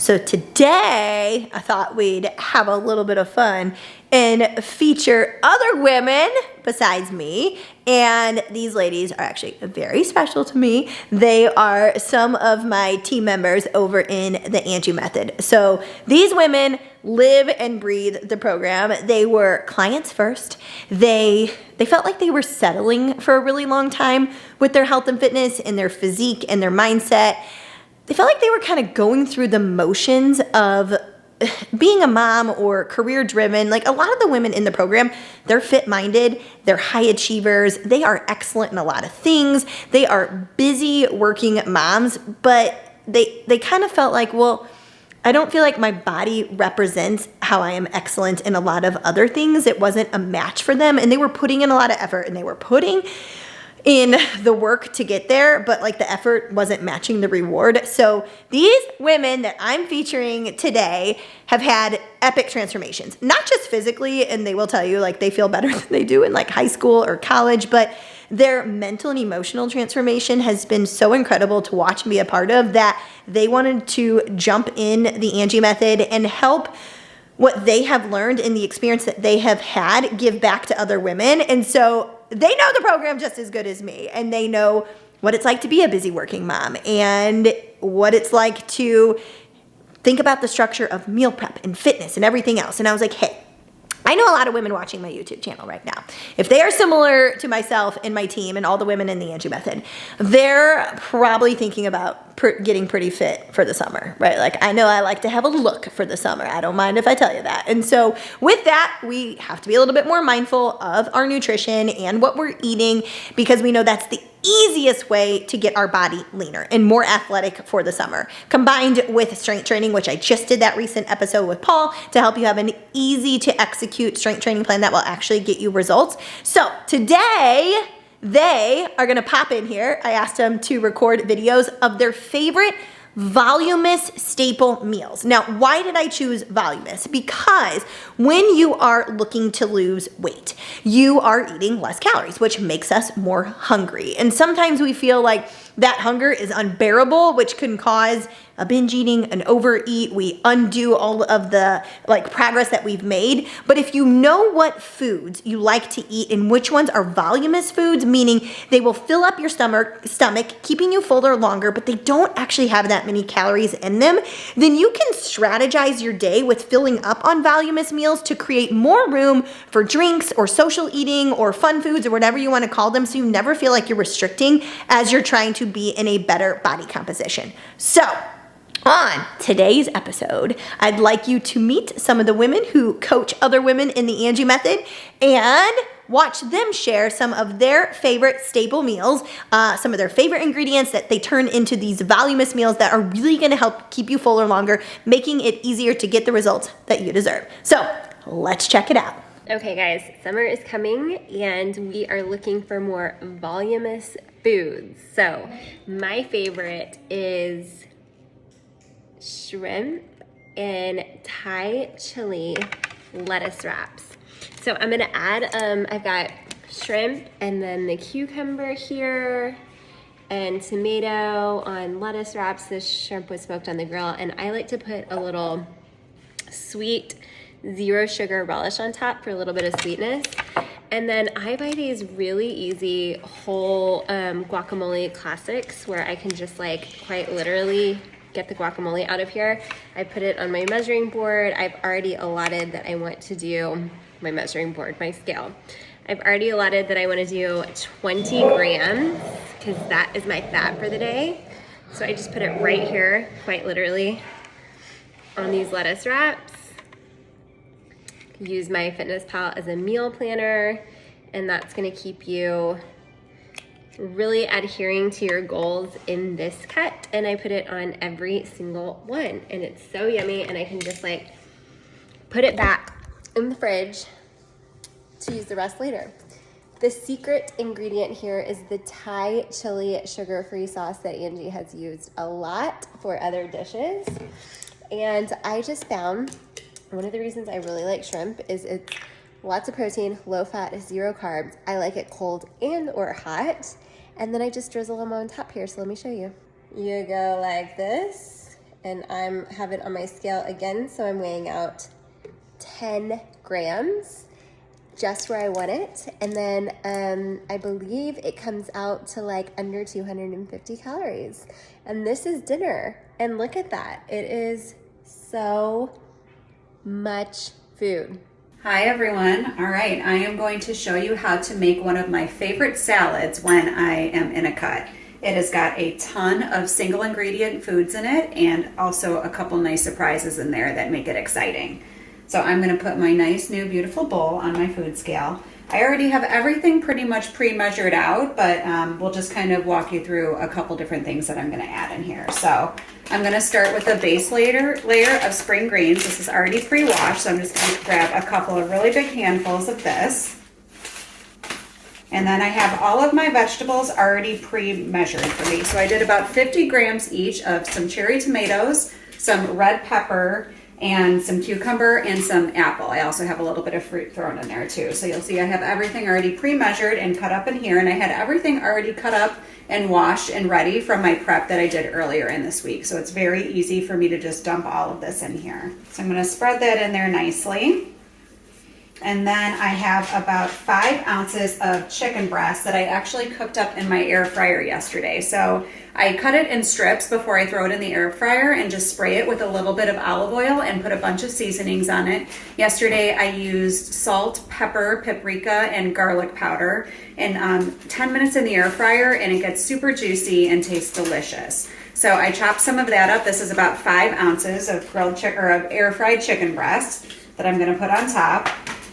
So today I thought we'd have a little bit of fun and feature other women besides me. And these ladies are actually very special to me. They are some of my team members over in the Angie Method. So these women live and breathe the program. They were clients first. They felt like they were settling for a really long time with their health and fitness and their physique and their mindset. They felt like they were kind of going through the motions of being a mom or career driven. Like a lot of the women in the program, they're fit minded, they're high achievers, they are excellent in a lot of things. They are busy working moms, but they kind of felt like, well, I don't feel like my body represents how I am excellent in a lot of other things. It wasn't a match for them, and they were putting in a lot of effort, and they were putting in the work to get there, but like the effort wasn't matching the reward. So these women that I'm featuring today have had epic transformations, not just physically, and they will tell you like they feel better than they do in like high school or college, but their mental and emotional transformation has been so incredible to watch and be a part of that they wanted to jump in the Angie Method and help what they have learned in the experience that they have had give back to other women. And so they know the program just as good as me, and they know what it's like to be a busy working mom and what it's like to think about the structure of meal prep and fitness and everything else. And I was like, hey, I know a lot of women watching my YouTube channel right now. If they are similar to myself and my team and all the women in the Angie Method, they're probably thinking about getting pretty fit for the summer, right? Like I know I like to have a look for the summer. I don't mind if I tell you that. And so with that, we have to be a little bit more mindful of our nutrition and what we're eating, because we know that's the easiest way to get our body leaner and more athletic for the summer, combined with strength training, which I just did that recent episode with Paul to help you have an easy to execute strength training plan that will actually get you results. So today they are going to pop in here. I asked them to record videos of their favorite voluminous staple meals. Now, why did I choose voluminous? Because when you are looking to lose weight, you are eating less calories, which makes us more hungry. And sometimes we feel like that hunger is unbearable, which can cause a binge eating, an overeat. We undo all of the progress that we've made. But if you know what foods you like to eat and which ones are voluminous foods, meaning they will fill up your stomach, keeping you fuller longer, but they don't actually have that many calories in them, then you can strategize your day with filling up on voluminous meals to create more room for drinks or social eating or fun foods or whatever you want to call them, so you never feel like you're restricting as you're trying to be in a better body composition. So on today's episode, I'd like you to meet some of the women who coach other women in the Angie Method and watch them share some of their favorite staple meals, some of their favorite ingredients that they turn into these voluminous meals that are really going to help keep you fuller longer, making it easier to get the results that you deserve. So let's check it out. Okay guys, summer is coming and we are looking for more voluminous foods. So my favorite is shrimp and Thai chili lettuce wraps. So I'm gonna add, I've got shrimp and then the cucumber here and tomato on lettuce wraps. This shrimp was smoked on the grill, and I like to put a little sweet zero sugar relish on top for a little bit of sweetness. And then I buy these really easy whole guacamole classics where I can just quite literally get the guacamole out of here. I put it on my measuring board. I've already allotted that I want to do my measuring board, my scale. I've already allotted that I want to do 20 grams because that is my fat for the day. So I just put it right here, quite literally, on these lettuce wraps. Use my FitnessPal as a meal planner, and that's going to keep you really adhering to your goals in this cut. And I put it on every single one, and it's so yummy, and I can just put it back in the fridge to use the rest later. The secret ingredient here is the Thai chili sugar-free sauce that Angie has used a lot for other dishes. And I just found one of the reasons I really like shrimp is it's lots of protein, low fat, 0 carbs. I like it cold and or hot. And then I just drizzle them on top here. So let me show you. You go like this, and have it on my scale again, so I'm weighing out 10 grams, just where I want it. And then I believe it comes out to like under 250 calories. And this is dinner. And look at that. It is so much food. Hi everyone. All right, I am going to show you how to make one of my favorite salads when I am in a cut. It has got a ton of single ingredient foods in it and also a couple nice surprises in there that make it exciting. So I'm going to put my nice new beautiful bowl on my food scale. I already have everything pretty much pre-measured out, but we'll just kind of walk you through a couple different things that I'm going to add in here. So I'm going to start with a base layer of spring greens. This is already pre-washed, so I'm just going to grab a couple of really big handfuls of this. And then I have all of my vegetables already pre-measured for me. So I did about 50 grams each of some cherry tomatoes, some red pepper, and some cucumber and some apple. I also have a little bit of fruit thrown in there too. So you'll see I have everything already pre-measured and cut up in here, and I had everything already cut up and washed and ready from my prep that I did earlier in this week. So it's very easy for me to just dump all of this in here. So I'm gonna spread that in there nicely. And then I have about 5 ounces of chicken breast that I actually cooked up in my air fryer yesterday. So I cut it in strips before I throw it in the air fryer and just spray it with a little bit of olive oil and put a bunch of seasonings on it. Yesterday I used salt, pepper, paprika, and garlic powder, and 10 minutes in the air fryer, and it gets super juicy and tastes delicious. So I chopped some of that up. This is about 5 ounces of grilled chicken or of air fried chicken breast that I'm gonna put on top.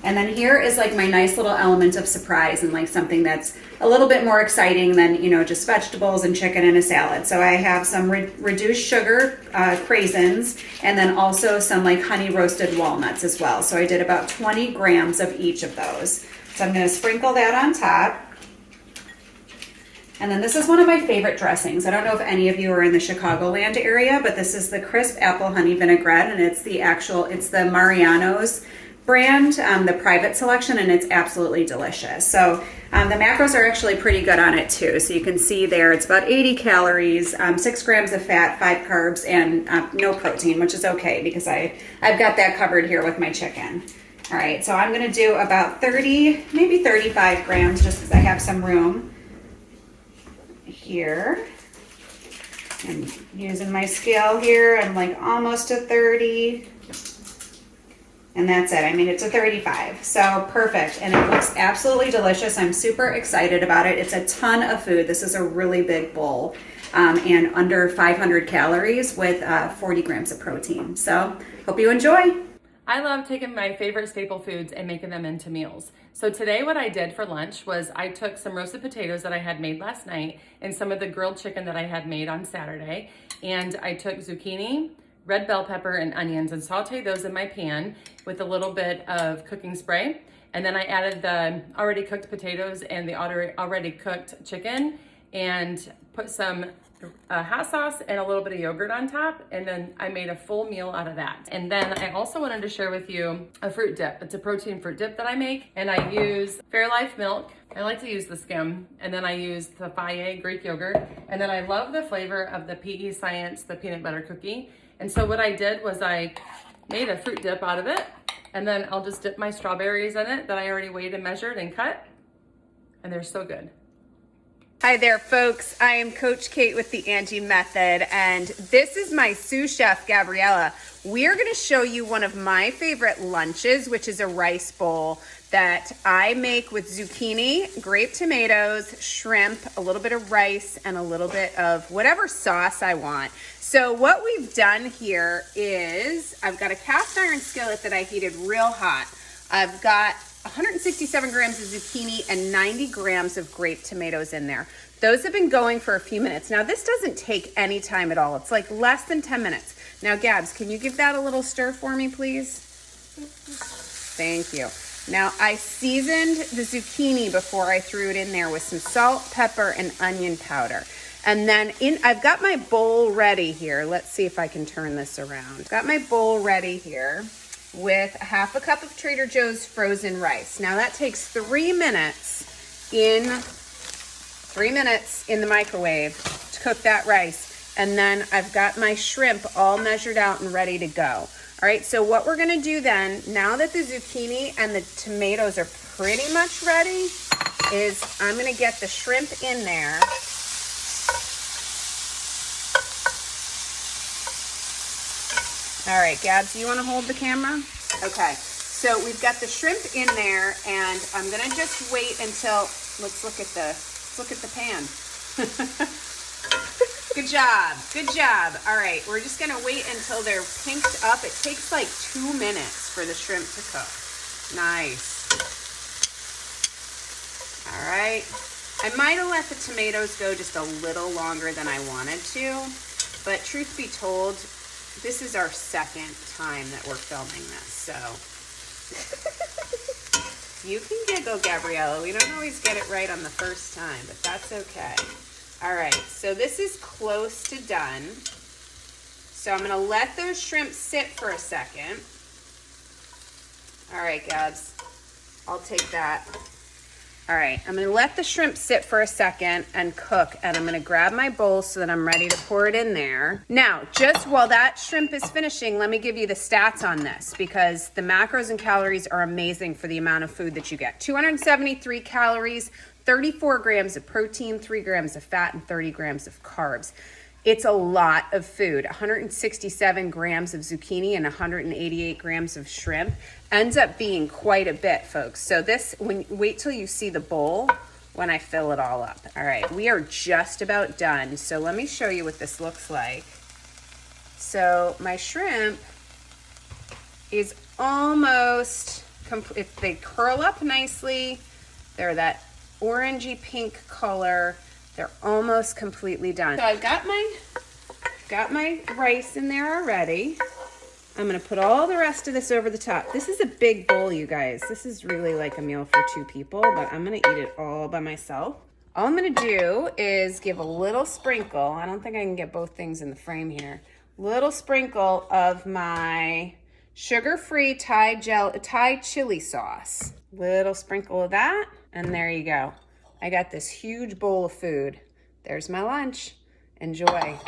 And then here is like my nice little element of surprise and like something that's a little bit more exciting than, you know, just vegetables and chicken in a salad. So I have some reduced sugar craisins, and then also some like honey roasted walnuts as well. So I did about 20 grams of each of those. So I'm gonna sprinkle that on top. And then this is one of my favorite dressings. I don't know if any of you are in the Chicagoland area, but this is the crisp apple honey vinaigrette, and it's the Mariano's brand, the private selection, and it's absolutely delicious. So the macros are actually pretty good on it too. So you can see there it's about 80 calories, 6 grams of fat, 5 carbs, and no protein, which is okay because I've got that covered here with my chicken. All right, so I'm gonna do about 30, maybe 35 grams just because I have some room here. And using my scale here, I'm like almost to 30. And that's it. I mean, it's a 35. So perfect. And it looks absolutely delicious. I'm super excited about it. It's a ton of food. This is a really big bowl and under 500 calories with 40 grams of protein. So hope you enjoy. I love taking my favorite staple foods and making them into meals. So today what I did for lunch was I took some roasted potatoes that I had made last night and some of the grilled chicken that I had made on Saturday. And I took zucchini, red bell pepper, and onions and sauteed those in my pan with a little bit of cooking spray. And then I added the already cooked potatoes and the already cooked chicken and put some hot sauce and a little bit of yogurt on top. And then I made a full meal out of that. And then I also wanted to share with you a fruit dip. It's a protein fruit dip that I make. And I use Fairlife milk. I like to use the skim. And then I use the Fage Greek yogurt. And then I love the flavor of the PE Science, the peanut butter cookie. And so what I did was I made a fruit dip out of it, and then I'll just dip my strawberries in it that I already weighed and measured and cut, and they're so good. Hi there, folks. I am Coach Kate with the Angie Method, and this is my sous chef, Gabriella. We are going to show you one of my favorite lunches, which is a rice bowl that I make with zucchini, grape tomatoes, shrimp, a little bit of rice, and a little bit of whatever sauce I want. So what we've done here is I've got a cast iron skillet that I heated real hot. I've got 167 grams of zucchini and 90 grams of grape tomatoes in there. Those have been going for a few minutes. Now this doesn't take any time at all. It's like less than 10 minutes. Now Gabs, can you give that a little stir for me, please? Thank you. Now I seasoned the zucchini before I threw it in there with some salt, pepper, and onion powder. And then I've got my bowl ready here. Let's see if I can turn this around. Got my bowl ready here with half a cup of Trader Joe's frozen rice. Now that takes 3 minutes in the microwave to cook that rice. And then I've got my shrimp all measured out and ready to go. All right, so what we're gonna do then, now that the zucchini and the tomatoes are pretty much ready, is I'm gonna get the shrimp in there. All right, Gabs, you wanna hold the camera? Okay, so we've got the shrimp in there, and I'm gonna just wait until, let's look at the pan. Good job, good job. All right, we're just gonna wait until they're pinked up. It takes like 2 minutes for the shrimp to cook. Nice. All right, I might have let the tomatoes go just a little longer than I wanted to, but truth be told, this is our second time that we're filming this, so. You can giggle, Gabriella. We don't always get it right on the first time, but that's okay. All right, so this is close to done. So I'm gonna let those shrimp sit for a second. All right, Gabs, I'll take that. All right, I'm gonna let the shrimp sit for a second and cook, and I'm gonna grab my bowl so that I'm ready to pour it in there. Now, just while that shrimp is finishing, let me give you the stats on this, because the macros and calories are amazing for the amount of food that you get. 273 calories, 34 grams of protein, 3 grams of fat, and 30 grams of carbs. It's a lot of food. 167 grams of zucchini and 188 grams of shrimp ends up being quite a bit, folks. So this, wait till you see the bowl when I fill it all up. All right, we are just about done. So let me show you what this looks like. So my shrimp is almost complete. They curl up nicely. They're that orangey pink color. They're almost completely done. So I've got my rice in there already. I'm gonna put all the rest of this over the top. This is a big bowl, you guys. This is really like a meal for 2 people, but I'm gonna eat it all by myself. All I'm gonna do is give a little sprinkle. I don't think I can get both things in the frame here. Little sprinkle of my sugar-free Thai chili sauce. Little sprinkle of that, and there you go. I got this huge bowl of food. There's my lunch. Enjoy.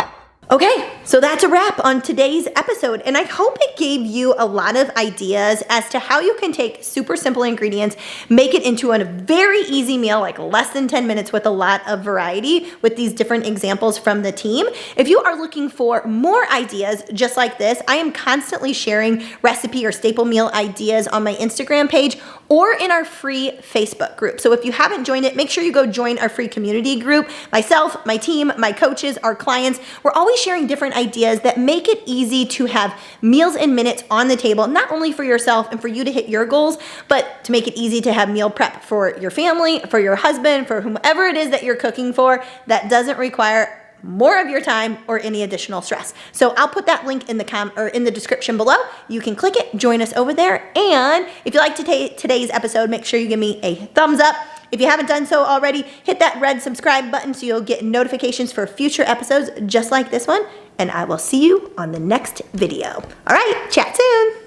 Okay, so that's a wrap on today's episode, and I hope it gave you a lot of ideas as to how you can take super simple ingredients, make it into a very easy meal, like less than 10 minutes with a lot of variety with these different examples from the team. If you are looking for more ideas just like this, I am constantly sharing recipe or staple meal ideas on my Instagram page or in our free Facebook group. So if you haven't joined it, make sure you go join our free community group. Myself, my team, my coaches, our clients, we're always sharing different ideas that make it easy to have meals in minutes on the table, not only for yourself and for you to hit your goals, but to make it easy to have meal prep for your family, for your husband, for whomever it is that you're cooking for, that doesn't require more of your time or any additional stress. So I'll put that link in the description below. You can click it, join us over there. And if you liked today's episode, make sure you give me a thumbs up. If you haven't done so already, hit that red subscribe button so you'll get notifications for future episodes just like this one. And I will see you on the next video. All right, chat soon.